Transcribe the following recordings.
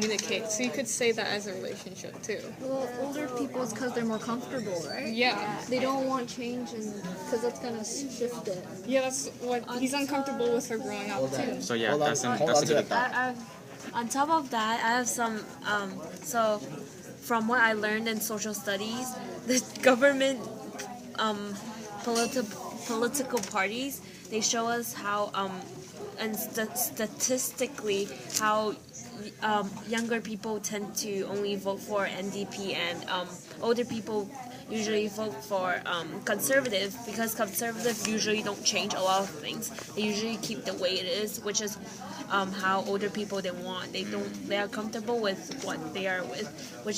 communicate. So you could say that as a relationship too. Well, older people is because they're more comfortable, right? Yeah. They don't want change, and because that's gonna shift it. Yeah, that's what he's uncomfortable with her growing up too. So yeah, that's a good thought. On top of that, I have some. So, from what I learned in social studies, the government, political parties, they show us how, and statistically, how younger people tend to only vote for NDP, and older people usually vote for conservative, because conservative usually don't change a lot of things. They usually keep the way it is, which is how older people they want. They are comfortable with what they are with,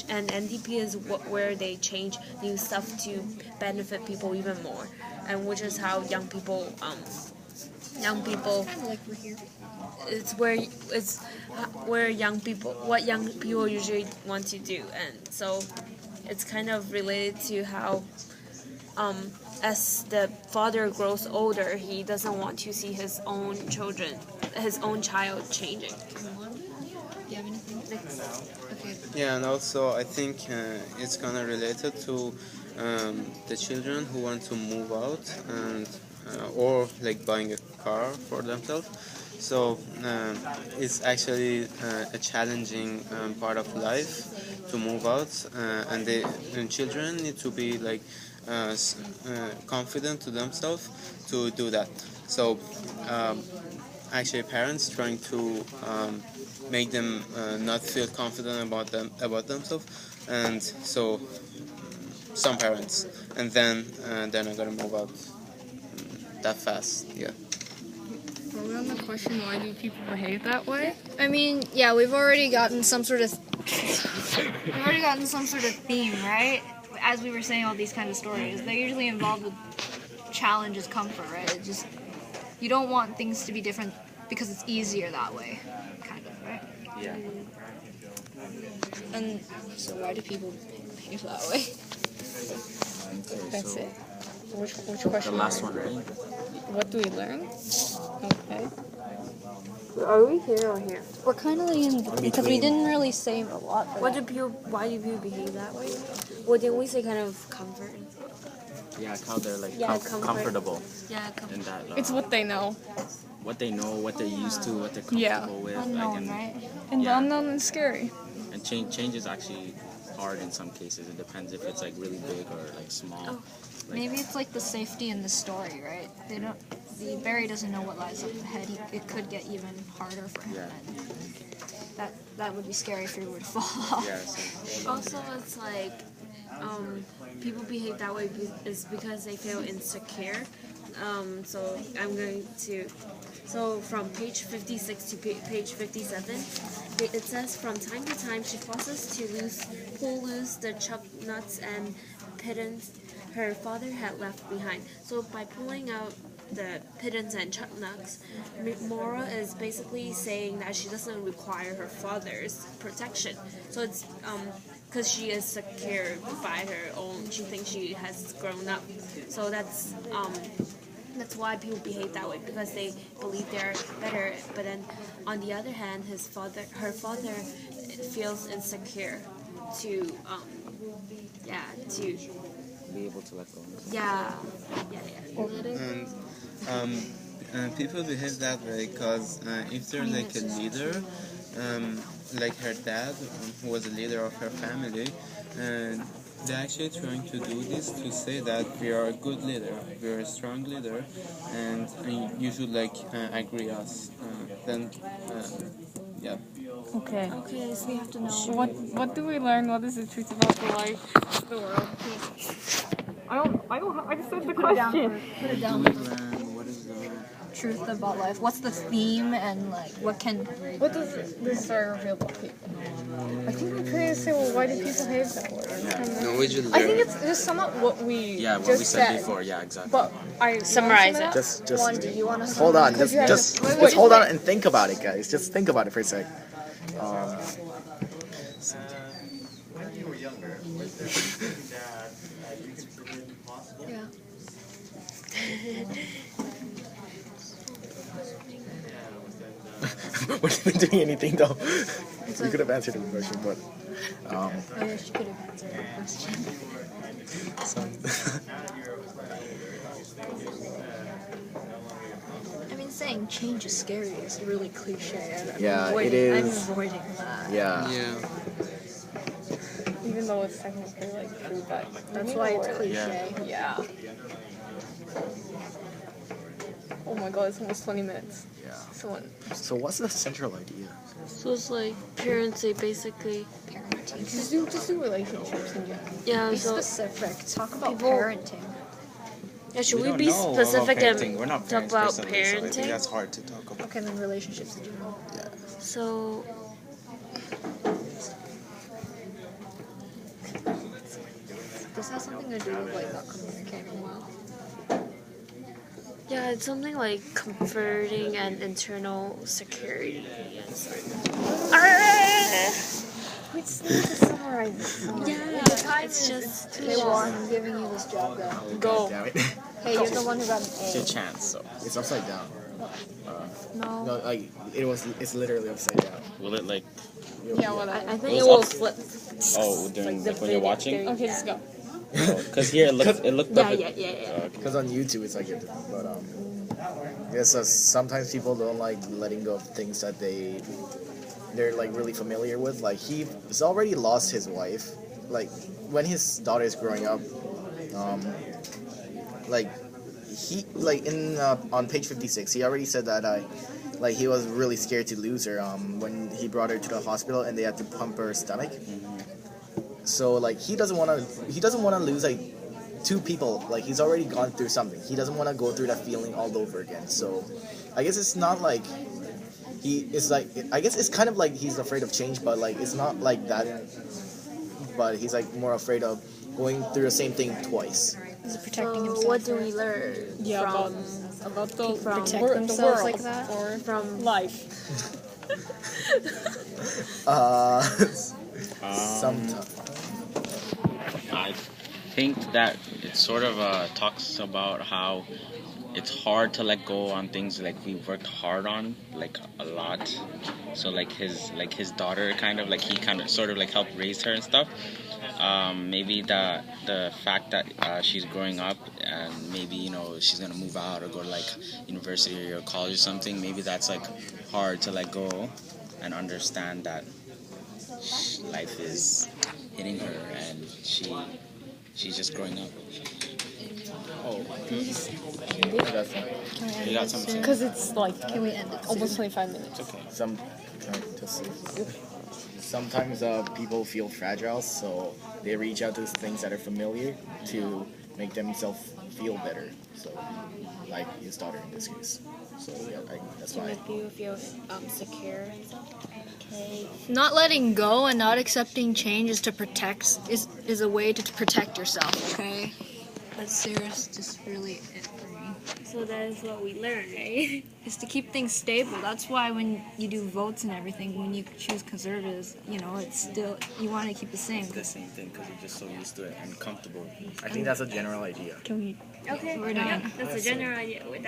and NDP is where they change new stuff to benefit people even more, and which is how young people Kind of like we're here. it's where what young people usually want to do, and so it's kind of related to how as the father grows older, he doesn't want to see his own child changing. Do you have anything? Okay. Yeah, and also I think it's kind of related to the children who want to move out and or like buying a car for themselves. So it's actually a challenging part of life to move out, and children need to be like confident to themselves to do that. So actually, parents trying to make them not feel confident about themselves, and so some parents, and then they're not gonna move out that fast. Yeah. Are we on the question, why do people behave that way? I mean, yeah, we've already gotten some sort of theme, right? As we were saying, all these kind of stories, they're usually involved with challenges, comfort, right? It just, you don't want things to be different because it's easier that way, kind of, right? Yeah. And so why do people behave that way? That's So it. Which question? the last one, right? What do we learn? Okay. Are we here or here? We're kind of in because we didn't really say a lot. For Why that. do people behave that way? Well, didn't we say kind of comfort? Yeah, how they're like Yeah, comfort. comfortable Yeah, in that. It's what they know. what they know, what they're used to, what they're Yeah. comfortable with. Unknown, right? And Yeah. the unknown is scary. And change is actually hard in some cases. It depends if it's like really big or like small. Oh. Maybe it's like the safety in the story, right? The Barry doesn't know what lies up ahead. It could get even harder for him. Yeah. And that would be scary if he were to fall off. Yeah. So, Also, it's like people behave that way is because they feel insecure. So I'm going to. So from page 56 to page 57, it says from time to time she pauses to pull loose the chestnuts and pittance her father had left behind. So by pulling out the pittance and chestnuts, Mora is basically saying that she doesn't require her father's protection. So it's because she is secure by her own. She thinks she has grown up. So that's why people behave that way, because they believe they're better. But then, on the other hand, her father feels insecure to be able to let go. And people behave that way because if they're like a leader, like her dad, who was a leader of her family, they're actually trying to do this to say that we are a good leader, we are a strong leader, and you should like agree us. Yeah. Okay. Okay, so we have to know. What do we learn? What is the truth about the life, the world? I just said the question. Put it down. What is the Truth about life. What's the theme and like what What does this story reveal about people? I think we could say, well, why do people behave that way? No, we should I think learn. it's just somewhat what we Yeah, what just we said before. Yeah, exactly. But I Summarize it. Just one? Do you want to hold on. Because you have Just to- wait, just hold wait. on and think about it, guys. Just think about it for a sec. When you were younger, was there something that you considered impossible? Yeah. Yeah, was that What have been doing anything though? It's You like, could have answered the question, but I wish you could have answered the question. I mean, saying change is scary is really cliche. Yeah, it is. I'm avoiding that. yeah. Yeah. Even though it's technically like true, but That's why it's cliche. cliche. Yeah. Oh my god, it's almost 20 minutes. Yeah. Someone. So what's the central idea? So it's like parents, they basically, Parenting. Just do relationships in general. yeah. Be So specific. Talk about people- parenting. yeah, should we don't be know about specific parenting. and We're not talk parents about personally, so I think parenting? That's hard to talk about. Okay, then relationships in general. So This has something to do with like not communicating well. yeah, it's something like comforting and internal security and stuff. We just need to summarize this. Yeah, it's just Hey Juan, I'm giving you this job though. go. Damn it. Hey, you're the one who got an It's your A. chance, so. It's upside down. No. No, like it's literally upside down. Will it like. Yeah, whatever. I think Goes it will up. flip. Oh, during like when you're watching? Okay, just go. Because here it looked up. Yeah. Because on YouTube it's like it, but yeah. So sometimes people don't like letting go of things that they're like really familiar with. Like he's already lost his wife. Like when his daughter is growing up, like he like in on page 56 he already said that like he was really scared to lose her when he brought her to the hospital and they had to pump her stomach. So like he doesn't want to lose like two people. Like he's already gone through something. He doesn't want to go through that feeling all over again. So I guess it's not like he is like, I guess it's kind of like he's afraid of change, but like it's not like that. But he's like more afraid of going through the same thing twice. Is it protecting So himself? what do we learn Yeah, from about the Protect the themselves world like that? or from life. Sometimes. I think that it sort of talks about how it's hard to let go on things like we worked hard on like a lot. So like his daughter kind of like he kind of sort of like helped raise her and stuff. Maybe the fact that she's growing up and maybe she's gonna move out or go to like university or college or something. Maybe that's like hard to let go and understand that life is hitting her and she's just growing up. Oh, That's you got something? Because it's like Can we end it? almost 25 minutes. Okay. Sometimes people feel fragile, so they reach out to things that are familiar to make themselves feel better. So, like his daughter in this case. So yeah, that's to why. make you feel secure and stuff? Okay. Not letting go and not accepting change is to protect is a way to protect yourself. Okay. That's serious. Just really it for me. So that is what we learn, right? Is to keep things stable. That's why when you do votes and everything, when you choose conservatives, it's still you want to keep the same. It's the same thing because you're just so used to it and comfortable. I think that's a general idea. Can we? Okay. We're done. Yeah, that's a general idea. We're done.